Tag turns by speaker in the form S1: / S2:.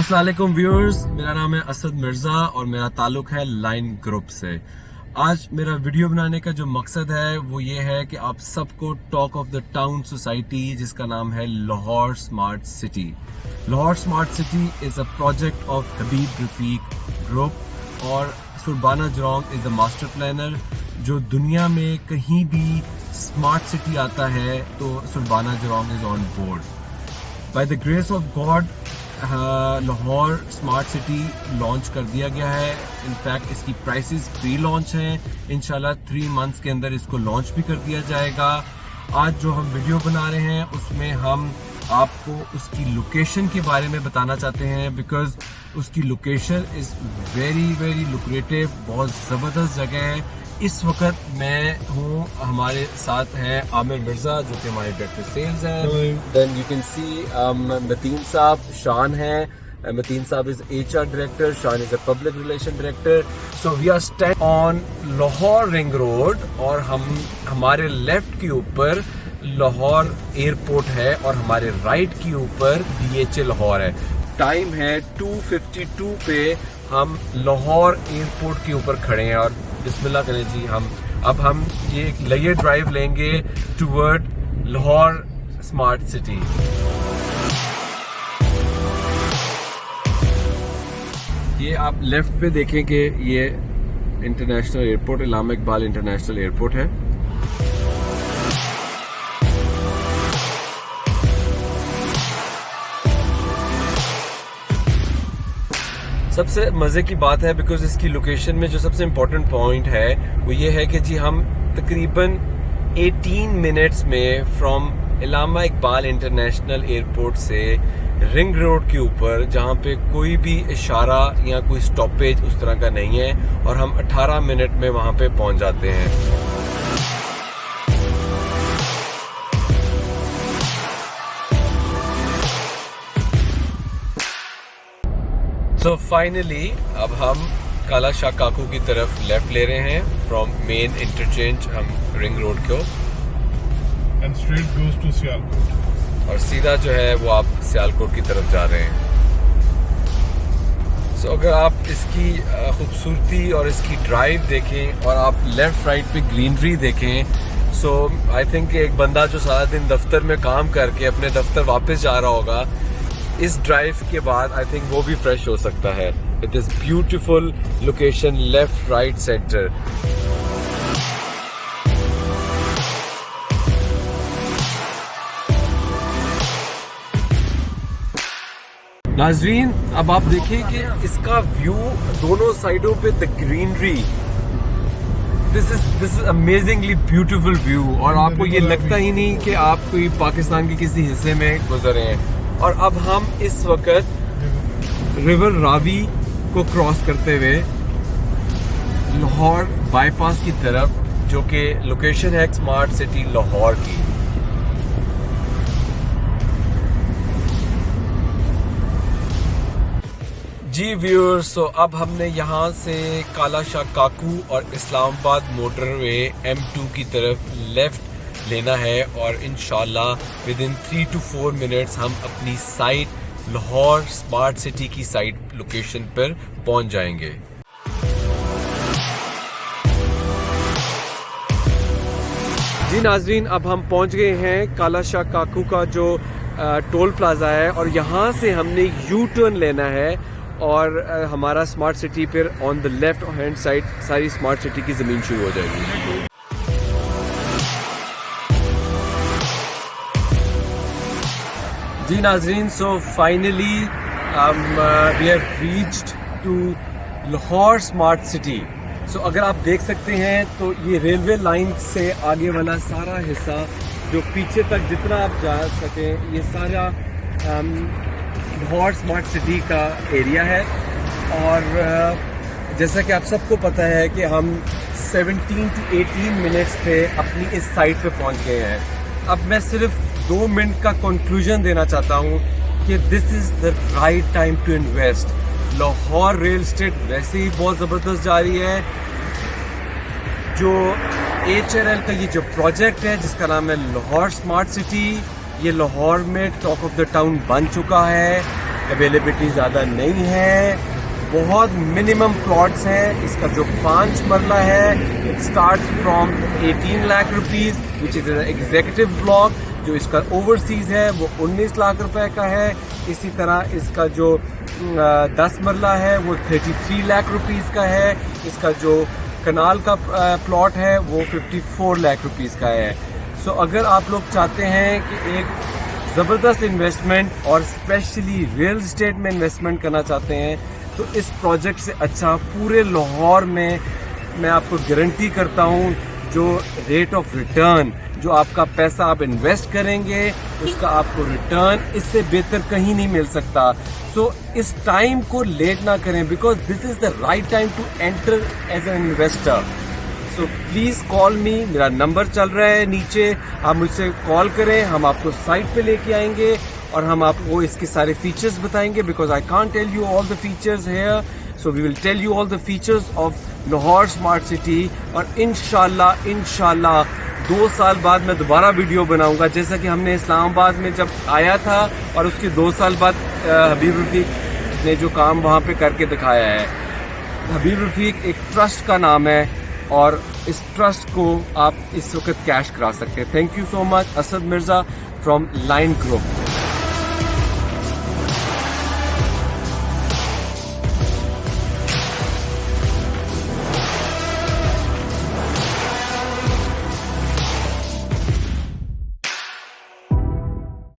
S1: अस्सलाम वालेकुम व्यूअर्स, मेरा नाम है असद मिर्ज़ा और मेरा ताल्लुक है लाइन ग्रुप से। आज मेरा वीडियो बनाने का जो मकसद है वो ये है कि आप सबको talk of the town society जिसका नाम है Lahore smart city. Lahore smart city is a project of Habib Rafiq group और Surbana Jurong is the master planner. जो दुनिया में कहीं भी स्मार्ट सिटी आता है तो Surbana Jurong is on board. By the grace of God Lahore smart city launch कर दिया गया है। इनफैक्ट इसकी प्राइसेस प्री लॉन्च हैं, इंशाल्लाह 3 मंथ्स के अंदर इसको लॉन्च भी कर दिया जाएगा। आज जो हम वीडियो बना रहे हैं उसमें हम आपको उसकी लोकेशन के बारे में बताना चाहते हैं, बिकॉज उसकी लोकेशन इज़ वेरी लुक्रेटिव, बहुत ज़बरदस्त जगह है। इस वक्त मैं हूँ, हमारे साथ हैं आमिर मिर्ज़ा जो कि हमारे डायरेक्टर सेल्स हैं। Then you can see Mateen साहब, शान है। मतीन साहब is HR director, Shan is a public relation director. So we are stand on Lahore ring road और हमारे लेफ्ट के ऊपर लाहौर एयरपोर्ट है और हमारे राइट के ऊपर DHA लाहौर है। टाइम है 2:52 पे हम लाहौर एयरपोर्ट के ऊपर खड़े हैं और बिस्मिल्लाह करें जी। हम ये एक लेयर ड्राइव लेंगे टुवर्ड लाहौर स्मार्ट सिटी। ये आप लेफ्ट पे देखें कि ये international airport, Allama Iqbal international airport है। सबसे मज़े की बात है बिकॉज इसकी लोकेशन में जो सबसे इम्पोर्टेंट पॉइंट है वो ये है कि जी हम तकरीबन 18 मिनट्स में from Allama Iqbal international airport से रिंग रोड के ऊपर, जहाँ पे कोई भी इशारा या कोई स्टॉपेज उस तरह का नहीं है, और हम 18 मिनट में वहाँ पे पहुँच जाते हैं। सो फाइनली अब हम काला शाह काकू की तरफ लेफ्ट ले रहे हैं फ्रॉम मेन इंटरचेंज, हम रिंग रोड को,
S2: and straight goes to Sialkot,
S1: और सीधा जो है वो आप सियालकोट की तरफ जा रहे हैं। सो अगर आप इसकी खूबसूरती और इसकी ड्राइव देखें और आप लेफ्ट राइट पे ग्रीनरी देखें, सो आई थिंक एक बंदा जो सारा दिन दफ्तर में काम करके अपने दफ्तर वापस जा रहा होगा, इस ड्राइव के बाद आई थिंक वो भी फ्रेश हो सकता है with this beautiful location left right centre. नाजरीन, अब आप देखिए कि इसका व्यू दोनों साइडों पे the greenery, this is amazingly beautiful view, और आपको ये लगता ही नहीं कि आप कोई पाकिस्तान के किसी हिस्से में गुजरे हैं। और अब हम इस वक्त रिवर रावी को क्रॉस करते हुए लाहौर बाईपास की तरफ, जो कि लोकेशन है स्मार्ट सिटी लाहौर की। जी व्यूअर्स, तो अब हमने यहाँ से काला शाह काकू और इस्लामाबाद मोटरवे M2 की तरफ लेफ्ट लेना है, और इंशाल्लाह विद इन 3 to 4 मिनट्स हम अपनी साइट लाहौर स्मार्ट सिटी की साइट लोकेशन पर पहुंच जाएंगे। जी नाजरीन, अब हम पहुंच गए हैं काला शाह काकू का जो टोल प्लाजा है, और यहाँ से हमने U-टर्न लेना है और हमारा स्मार्ट सिटी पर on the left hand side सारी स्मार्ट सिटी की ज़मीन शुरू हो जाएगी। जी नाजरीन, so finally we have reached to Lahore smart city. So अगर आप देख सकते हैं तो ये रेलवे लाइन से आगे वाला सारा हिस्सा जो पीछे तक जितना आप जा सकें, ये सारा लाहौर स्मार्ट सिटी का एरिया है। और जैसा कि आप सबको पता है कि हम 17 to 18 मिनट्स पे अपनी इस साइट पे पहुंच गए हैं। अब मैं सिर्फ 2 मिनट का कंक्लूजन देना चाहता हूँ कि this is the right time to invest. Lahore real estate वैसे ही बहुत ज़बरदस्त जा रही है। जो HRL का ये जो प्रोजेक्ट है जिसका नाम है लाहौर स्मार्ट सिटी, ये लाहौर में टॉक ऑफ द टाउन बन चुका है। अवेलेबिलिटी ज़्यादा नहीं है, बहुत मिनिमम प्लॉट्स हैं। इसका जो 5 मरला है it starts from 18 lakh rupees which is an executive block. जो इसका ओवरसीज़ है वो 19 लाख रुपए का है। इसी तरह इसका जो 10 मरला है वो 33 लाख रुपीज़ का है। इसका जो कनाल का प्लॉट है वो 54 लाख रुपीज़ का है। सो अगर आप लोग चाहते हैं कि एक ज़बरदस्त इन्वेस्टमेंट और स्पेशली रियल एस्टेट में इन्वेस्टमेंट करना चाहते हैं तो इस प्रोजेक्ट से अच्छा पूरे लाहौर में मैं आपको गारंटी करता हूँ जो रेट ऑफ रिटर्न, जो आपका पैसा आप इन्वेस्ट करेंगे उसका आपको रिटर्न इससे बेहतर कहीं नहीं मिल सकता। सो इस टाइम को लेट ना करें because this is the right time to enter as an investor. So please call me, मेरा नंबर चल रहा है नीचे, आप मुझसे कॉल करें, हम आपको साइट पे लेके आएंगे और हम आपको इसके सारे फीचर्स बताएंगे because I can't tell you all the features here. So we will tell you all the features of Lahore smart city और इंशाल्लाह 2 साल बाद मैं दोबारा वीडियो बनाऊंगा जैसा कि हमने इस्लामाबाद में जब आया था और उसके 2 साल बाद हबीब रफीक ने जो काम वहाँ पे करके दिखाया है। हबीब रफीक एक ट्रस्ट का नाम है और इस ट्रस्ट को आप इस वक्त कैश करा सकते हैं। Thank you so much. Asad Mirza from line group.